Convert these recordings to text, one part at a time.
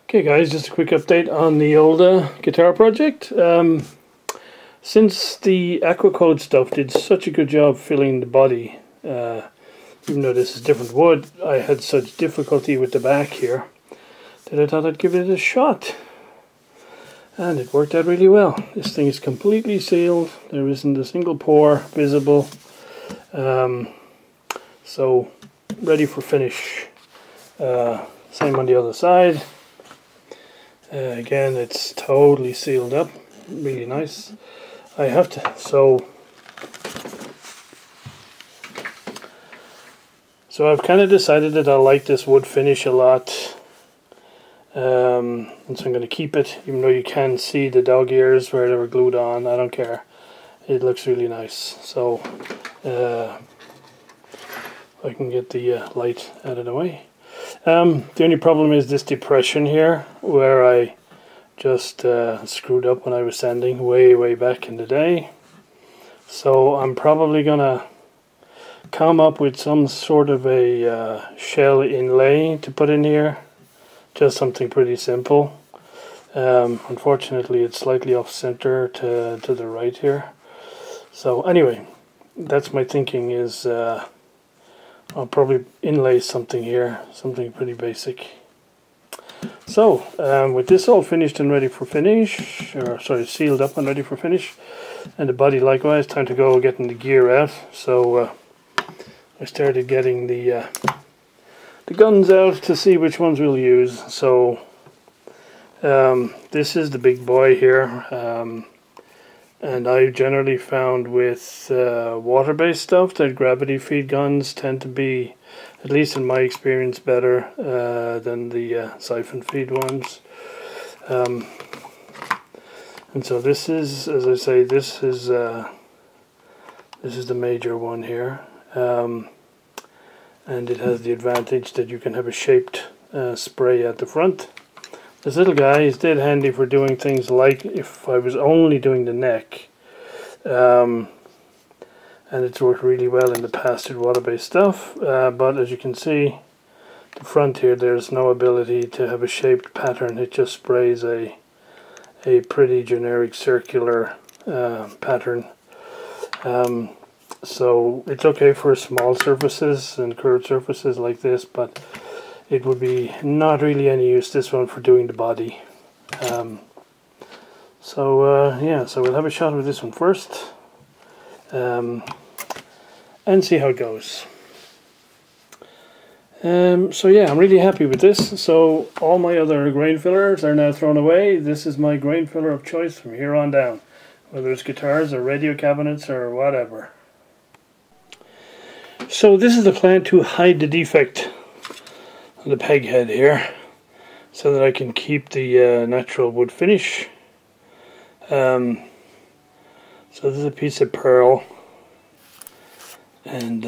Okay guys, just a quick update on the old guitar project. Since the Aquacode stuff did such a good job filling the body, even though this is different wood, I had such difficulty with the back here that I thought I'd give it a shot. And it worked out really well. This thing is completely sealed, there isn't a single pore visible. So ready for finish. Same on the other side. Again, it's totally sealed up, really nice. I have to, so I've kind of decided that I like this wood finish a lot, and so I'm going to keep it, even though you can see the dog ears where they were glued on. I don't care, it looks really nice. So I can get the light out of the way. The only problem is this depression here, where I just screwed up when I was sanding way back in the day. So I'm probably gonna come up with some sort of a shell inlay to put in here, just something pretty simple. Unfortunately it's slightly off center to the right here. So anyway, that's my thinking, is I'll probably inlay something here, something pretty basic. So, with this all finished and ready for finish, or sorry, sealed up and ready for finish, and the body likewise, time to go getting the gear out. So, I started getting the guns out to see which ones we'll use. So, this is the big boy here. And I generally found with water-based stuff that gravity feed guns tend to be, at least in my experience, better than the siphon feed ones. And so this is, as I say, this is the major one here, and it has the advantage that you can have a shaped spray at the front. This little guy is dead handy for doing things like if I was only doing the neck, and it's worked really well in the past with water-based stuff, but as you can see, the front here, there's no ability to have a shaped pattern. It just sprays a pretty generic circular pattern. So it's okay for small surfaces and curved surfaces like this, but it would be not really any use, this one, for doing the body. Yeah, so we'll have a shot with this one first, and see how it goes. So yeah, I'm really happy with this. So all my other grain fillers are now thrown away. This is my grain filler of choice from here on down, whether it's guitars or radio cabinets or whatever. So this is the plan to hide the defect on the peg head here, so that I can keep the natural wood finish. So this is a piece of pearl, and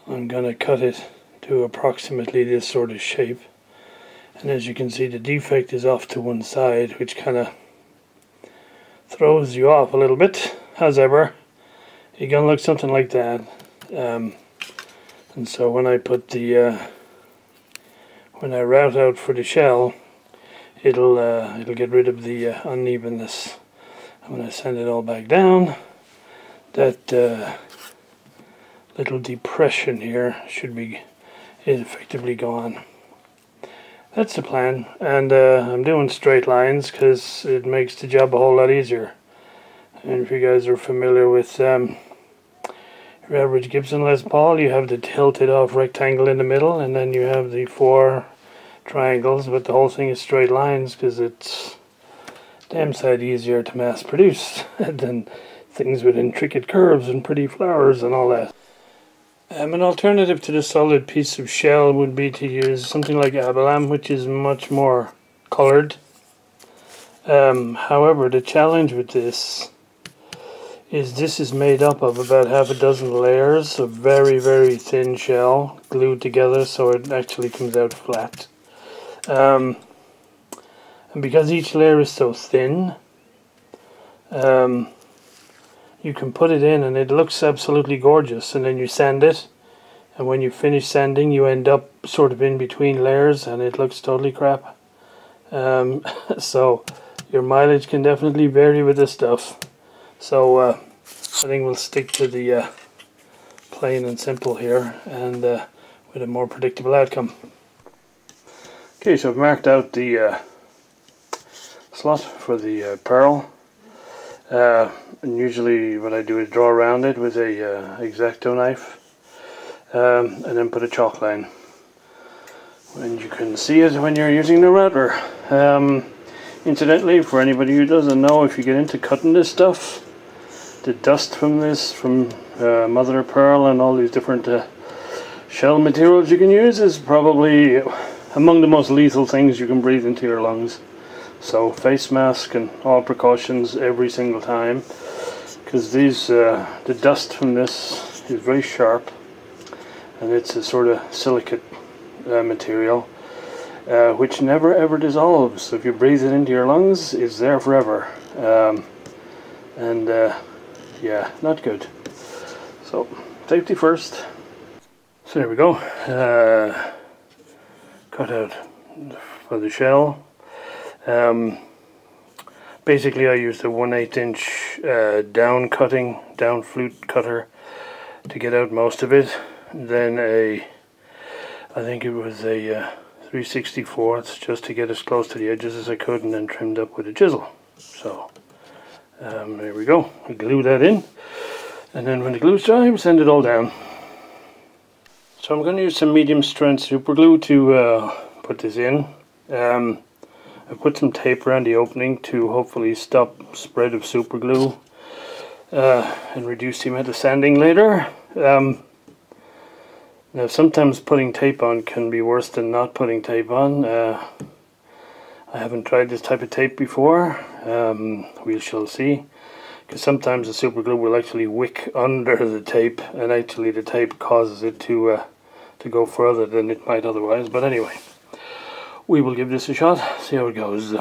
I'm going to cut it to approximately this sort of shape. And as you can see, the defect is off to one side, which kind of throws you off a little bit. As ever, you're going to look something like that. And so when I put the when I route out for the shell, it'll get rid of the unevenness. And when I send it all back down, that little depression here should be effectively gone. That's the plan, and I'm doing straight lines because it makes the job a whole lot easier. And if you guys are familiar with your average Gibson Les Paul, you have the tilted off rectangle in the middle, and then you have the 4 triangles, but the whole thing is straight lines because it's damn sight easier to mass produce than things with intricate curves and pretty flowers and all that. An alternative to the solid piece of shell would be to use something like abalone, which is much more colored. However, the challenge with this is made up of about half a dozen layers of very thin shell glued together, so it actually comes out flat. And because each layer is so thin, you can put it in and it looks absolutely gorgeous, and then you sand it and when you finish sanding you end up sort of in between layers and it looks totally crap. So your mileage can definitely vary with this stuff. So I think we'll stick to the plain and simple here, and with a more predictable outcome. Okay, so I've marked out the slot for the pearl, and usually what I do is draw around it with a X-Acto knife, and then put a chalk line. And you can see it when you're using the router. Incidentally, for anybody who doesn't know, if you get into cutting this stuff, the dust from this, from mother of pearl and all these different shell materials you can use, is probably among the most lethal things you can breathe into your lungs. So face mask and all precautions every single time, because these the dust from this is very sharp, and it's a sort of silicate material which never ever dissolves. So if you breathe it into your lungs, it's there forever, and yeah, not good. So safety first. So there we go. Cut out for the shell. Basically I used a 1/8 inch down flute cutter to get out most of it. Then I think it was a 3/64 just to get as close to the edges as I could, and then trimmed up with a chisel. So there we go. We glue that in, and then when the glue's dry, we sand it all down. So I'm going to use some medium strength super glue to put this in. I put some tape around the opening to hopefully stop spread of super glue and reduce the amount of sanding later. Now sometimes putting tape on can be worse than not putting tape on. I haven't tried this type of tape before. We shall see, because sometimes the super glue will actually wick under the tape, and actually the tape causes it to go further than it might otherwise. But anyway, we will give this a shot, see how it goes.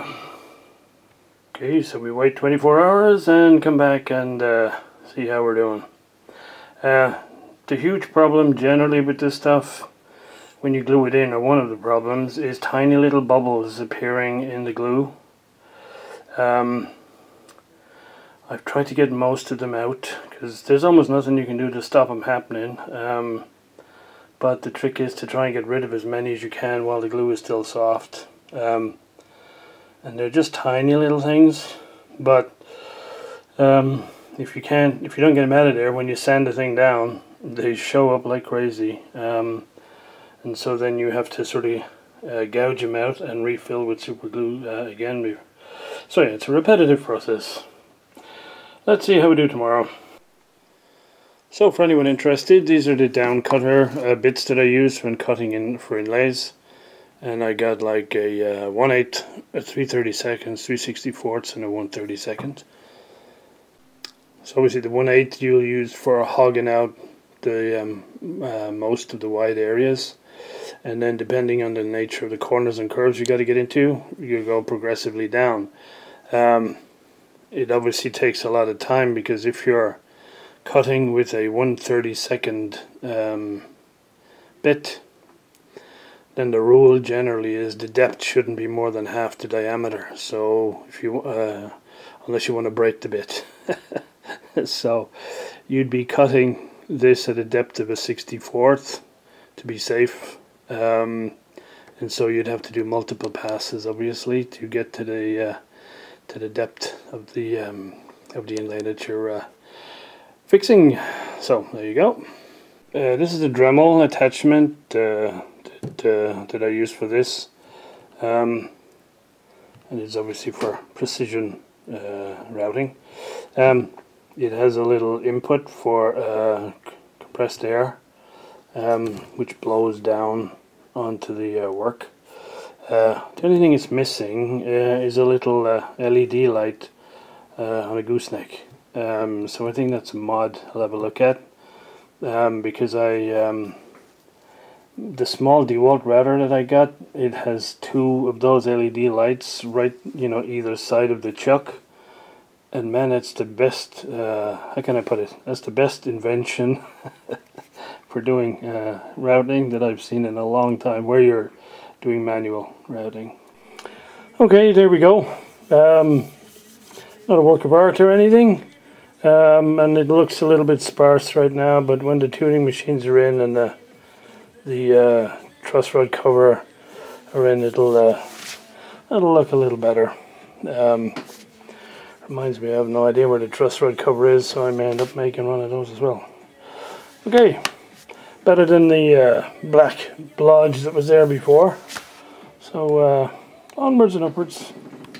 Okay, so we wait 24 hours and come back and see how we're doing. The huge problem generally with this stuff when you glue it in, or one of the problems, is tiny little bubbles appearing in the glue. I've tried to get most of them out, because there's almost nothing you can do to stop them happening. But the trick is to try and get rid of as many as you can while the glue is still soft. And they're just tiny little things, but if you don't get them out of there, when you sand the thing down, they show up like crazy. And so then you have to sort of gouge them out and refill with super glue again. So yeah, it's a repetitive process. Let's see how we do tomorrow. So for anyone interested, these are the down cutter bits that I use when cutting in for inlays. And I got like a 1/8, a 3/32, 3/64, and a 1/32. So obviously the 1/8 you'll use for hogging out the most of the wide areas, and then depending on the nature of the corners and curves you got to get into, you go progressively down. It obviously takes a lot of time, because if you're cutting with a 1/32 bit, then the rule generally is the depth shouldn't be more than half the diameter. So if you unless you want to break the bit. So you'd be cutting this at a depth of a 1/64 to be safe, and so you'd have to do multiple passes obviously to get to the depth of the inlay that you're fixing. So there you go. This is a Dremel attachment that I use for this, and it's obviously for precision routing. It has a little input for compressed air, which blows down onto the work. The only thing it's missing is a little LED light on a gooseneck. So I think that's a mod I'll have a look at, because the small DeWalt router that I got, it has two of those LED lights right, either side of the chuck. And man, it's the best, how can I put it? That's the best invention for doing routing that I've seen in a long time, where you're doing manual routing. Okay, there we go. Not a work of art or anything, and it looks a little bit sparse right now, but when the tuning machines are in and the truss rod cover are in, it'll look a little better. Reminds me, I have no idea where the truss rod cover is, so I may end up making one of those as well. Okay, better than the black blodge that was there before. So onwards and upwards.